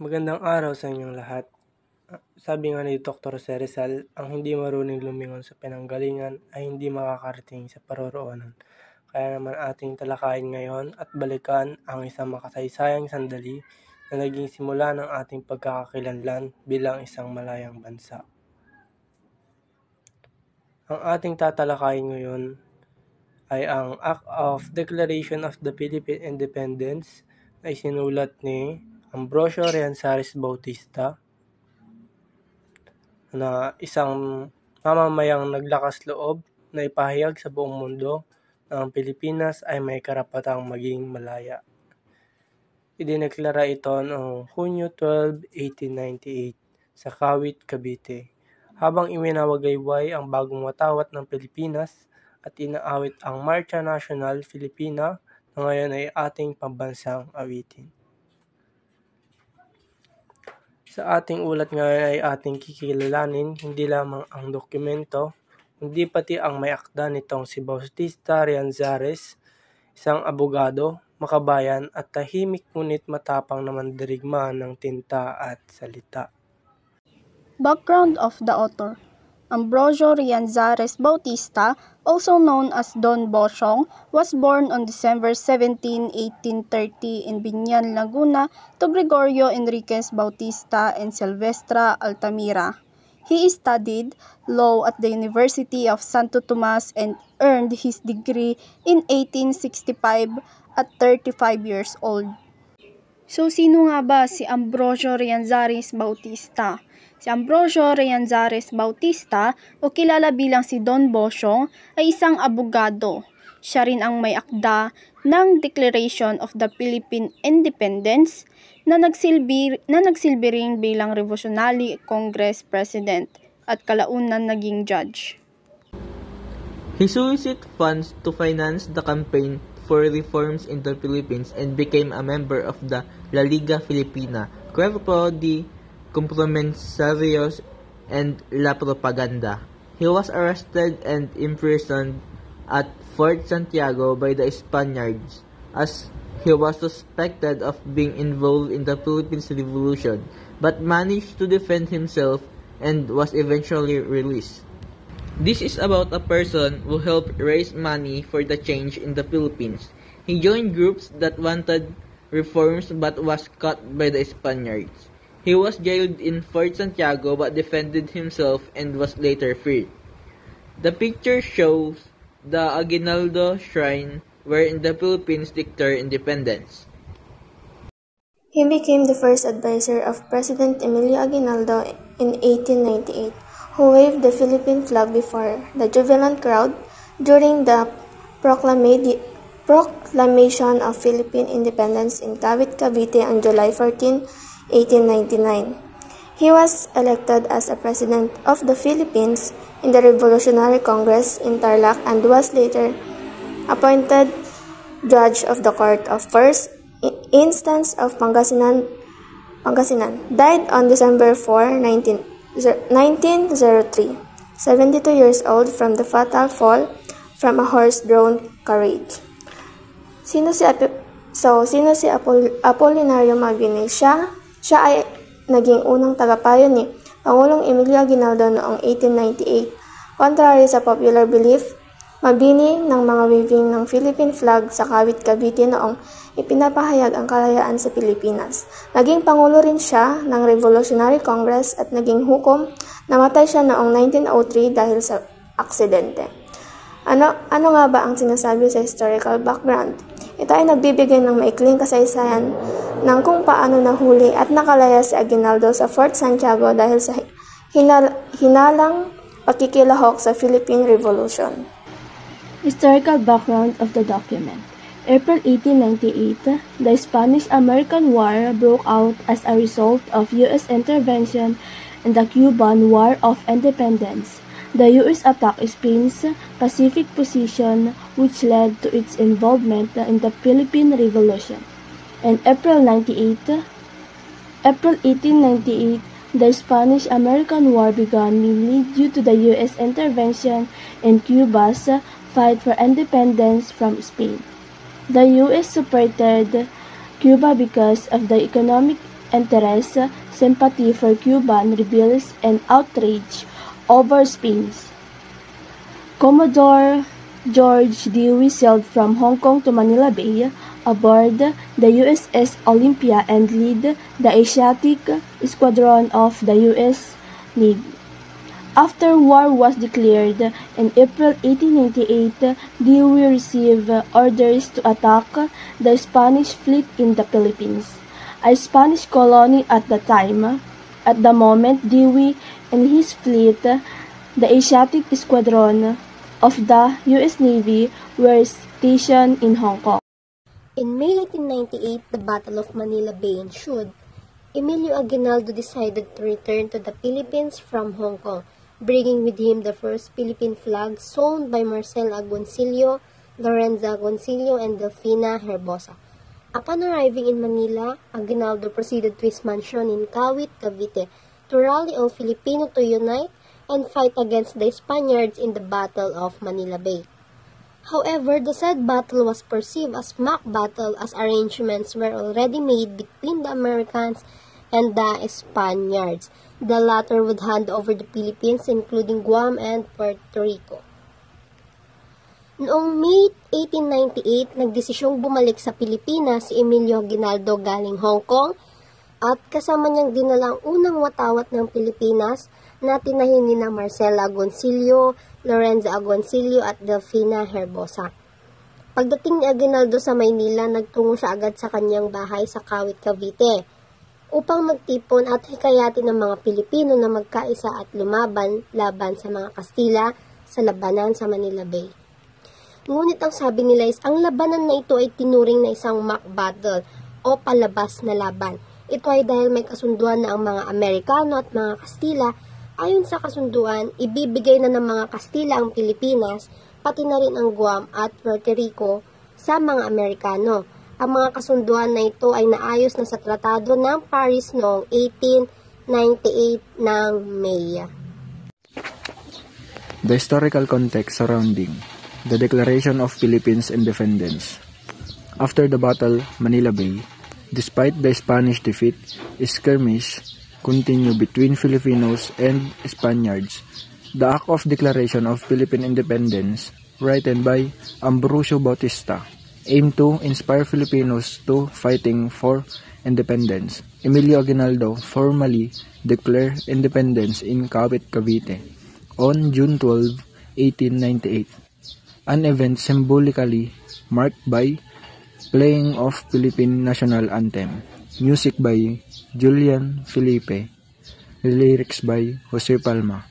Magandang araw sa inyong lahat. Sabi nga ni Dr. Jose Rizal, ang hindi marunong lumingon sa pinanggalingan ay hindi makakarating sa paroroonan. Kaya naman ating talakayin ngayon at balikan ang isang makasaysayang sandali na naging simula ng ating pagkakakilanlan bilang isang malayang bansa. Ang ating tatalakayin ngayon ay ang Act of Declaration of the Philippine Independence na isinulat ni Ambrosio Rianzares Bautista na isang mamamayang naglakas loob na ipahayag sa buong mundo na ang Pilipinas ay may karapatang maging malaya. Idineklara ito noong Hunyo 12, 1898 sa Kawit, Cavite, habang iwinawagayway ang bagong watawat ng Pilipinas at inaawit ang Marcha Nacional Filipina na ngayon ay ating pambansang awitin. Sa ating ulat ngayon ay ating kikilalanin hindi lamang ang dokumento, kundi pati ang may akda nitong si Bautista Rianzares, isang abogado, makabayan at tahimik ngunit matapang na mandirigma ng tinta at salita. Background of the author. Ambrosio Rianzares Bautista, also known as Don Bosyong, was born on December 17, 1830 in Biñan, Laguna to Gregorio Enriquez Bautista and Silvestra Altamira. He studied law at the University of Santo Tomas and earned his degree in 1865 at 35 years old. So sino nga ba si Ambrosio Rianzares Bautista? Si Ambrosio Rianzares Bautista o kilala bilang si Don Bosyong ay isang abogado. Siya rin ang may akda ng Declaration of the Philippine Independence na nagsilbi rin bilang Revolutionary Congress President at kalaunan naging judge. He solicited funds to finance the campaign for reforms in the Philippines and became a member of the La Liga Filipina, Cuerpo de Compromisarios, and La Propaganda. He was arrested and imprisoned at Fort Santiago by the Spaniards as he was suspected of being involved in the Philippines Revolution, but managed to defend himself and was eventually released. This is about a person who helped raise money for the change in the Philippines. He joined groups that wanted reforms but was caught by the Spaniards. He was jailed in Fort Santiago but defended himself and was later freed. The picture shows the Aguinaldo Shrine wherein the Philippines declared independence. He became the first advisor of President Emilio Aguinaldo in 1898, who waved the Philippine flag before the jubilant crowd during the proclamation of Philippine independence in Kawit, Cavite on July 14, 1899. He was elected as a president of the Philippines in the Revolutionary Congress in Tarlac and was later appointed judge of the Court of First Instance of Pangasinan. Died on December 4, 1903, 72 years old from the fatal fall from a horse-drawn carriage. Sino si Apolinario Mabini? Siya ay naging unang tagapayo ni Pangulong Emilio Aguinaldo noong 1898. Contrary sa popular belief, mabini ng mga waving ng Philippine flag sa Kawit, Cavite noong ipinapahayag ang kalayaan sa Pilipinas. Naging pangulo rin siya ng Revolutionary Congress at naging hukom. Namatay siya noong 1903 dahil sa aksidente. Ano nga ba ang sinasabi sa historical background? Ito ay nagbibigay ng maikling kasaysayan ng kung paano nahuli at nakalaya si Aguinaldo sa Fort Santiago dahil sa hinalang pakikilahok sa Philippine Revolution. Historical background of the document. April 1898, the Spanish-American War broke out as a result of U.S. intervention in the Cuban War of Independence. The U.S. attacked Spain's Pacific position, which led to its involvement in the Philippine Revolution. In April 1898, the Spanish-American War began mainly due to the U.S. intervention in Cuba's fight for independence from Spain. The U.S. supported Cuba because of the economic interest, sympathy for Cuban rebels, and outrage over Spain's. Commodore George Dewey sailed from Hong Kong to Manila Bay aboard the USS Olympia and led the Asiatic Squadron of the U.S. Navy. After war was declared in April 1898, Dewey received orders to attack the Spanish fleet in the Philippines, a Spanish colony at the time. At the moment, Dewey and his fleet, the Asiatic Squadron of the U.S. Navy, were stationed in Hong Kong. In May 1898, the Battle of Manila Bay ensued. Emilio Aguinaldo decided to return to the Philippines from Hong Kong, bringing with him the first Philippine flag sewn by Marcel Agoncillo, Lorenza Agoncillo, and Delfina Herbosa. Upon arriving in Manila, Aguinaldo proceeded to his mansion in Kawit, Cavite, to rally all Filipino to unite and fight against the Spaniards in the Battle of Manila Bay. However, the said battle was perceived as mock battle as arrangements were already made between the Americans and the Spaniards. The latter would hand over the Philippines, including Guam and Puerto Rico. Noong May 1898, nagdesisyong bumalik sa Pilipinas si Emilio Aguinaldo galing Hong Kong at kasama niyang dinala ang unang watawat ng Pilipinas na tinahin ni Marcela Agoncillo, Lorenza Agoncillo at Delfina Herbosa. Pagdating ni Aguinaldo sa Maynila, nagtungo siya agad sa kanyang bahay sa Kawit, Cavite upang magtipon at hikayatin ng mga Pilipino na magkaisa at lumaban laban sa mga Kastila sa labanan sa Manila Bay. Ngunit ang sabi nila is ang labanan na ito ay tinuring na isang mock battle o palabas na laban. Ito ay dahil may kasunduan na ang mga Amerikano at mga Kastila. Ayon sa kasunduan, ibibigay na ng mga Kastila ang Pilipinas, pati na rin ang Guam at Puerto Rico sa mga Amerikano. Ang mga kasunduan na ito ay naayos na sa Tratado ng Paris noong 1898 ng May. The historical context surrounding the Declaration of Philippines Independence. After the battle, Manila Bay, despite the Spanish defeat, skirmish continued between Filipinos and Spaniards. The Act of Declaration of Philippine Independence, written by Ambrosio Bautista, aimed to inspire Filipinos to fighting for independence. Emilio Aguinaldo formally declared independence in Kawit, Cavite on June 12, 1898, an event symbolically marked by playing of Philippine national anthem, music by Julian Felipe, lyrics by Jose Palma.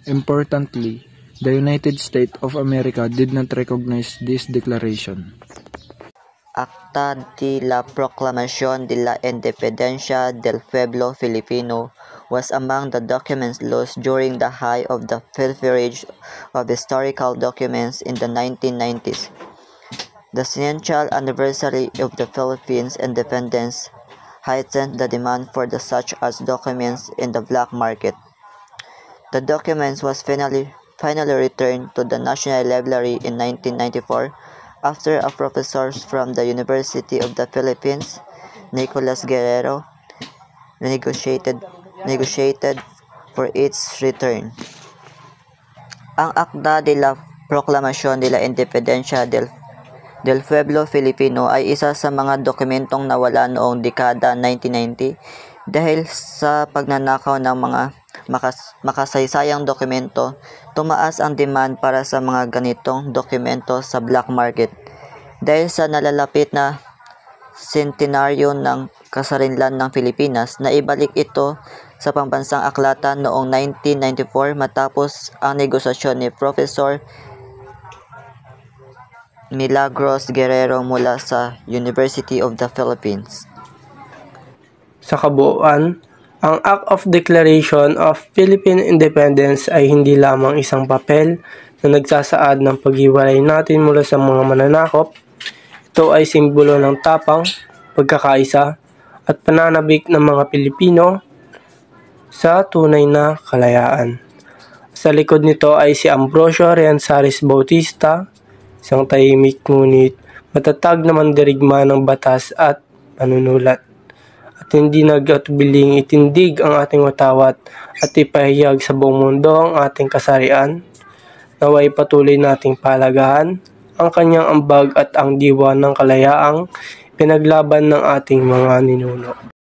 Importantly, the United States of America did not recognize this declaration. Acta de la Proclamación de la Independencia del Pueblo Filipino was among the documents lost during the height of the pilferage of historical documents in the 1990s. The centennial anniversary of the Philippines' independence heightened the demand for the such as documents in the black market. The documents was finally returned to the National Library in 1994 after a professor from the University of the Philippines, Nicolas Guerrero, negotiated for its return. Ang Acta de la Proclamación de la Independencia del Pueblo Filipino ay isa sa mga dokumentong nawala noong dekada 1990 dahil sa pagnanakaw ng mga makasaysayang dokumento. Tumaas ang demand para sa mga ganitong dokumento sa black market dahil sa nalalapit na sentenaryo ng kasarinlan ng Pilipinas. Naibalik ito sa pambansang aklatan noong 1994 matapos ang negosasyon ni Professor Milagros Guerrero mula sa University of the Philippines. Sa kabuuan, ang Act of Declaration of Philippine Independence ay hindi lamang isang papel na nagsasaad ng paghiwalay natin mula sa mga mananakop. Ito ay simbolo ng tapang, pagkakaisa, at pananabik ng mga Pilipino sa tunay na kalayaan. Sa likod nito ay si Ambrosio Rianzares Bautista, isang tahimik ngunit matatag na mandirigma ng batas at panunulat. at hindi nag-atubiling itindig ang ating watawat at ipahayag sa buong mundo ang ating kasarian. Naway patuloy nating palagahan ang kanyang ambag at ang diwa ng kalayaang pinaglaban ng ating mga ninuno.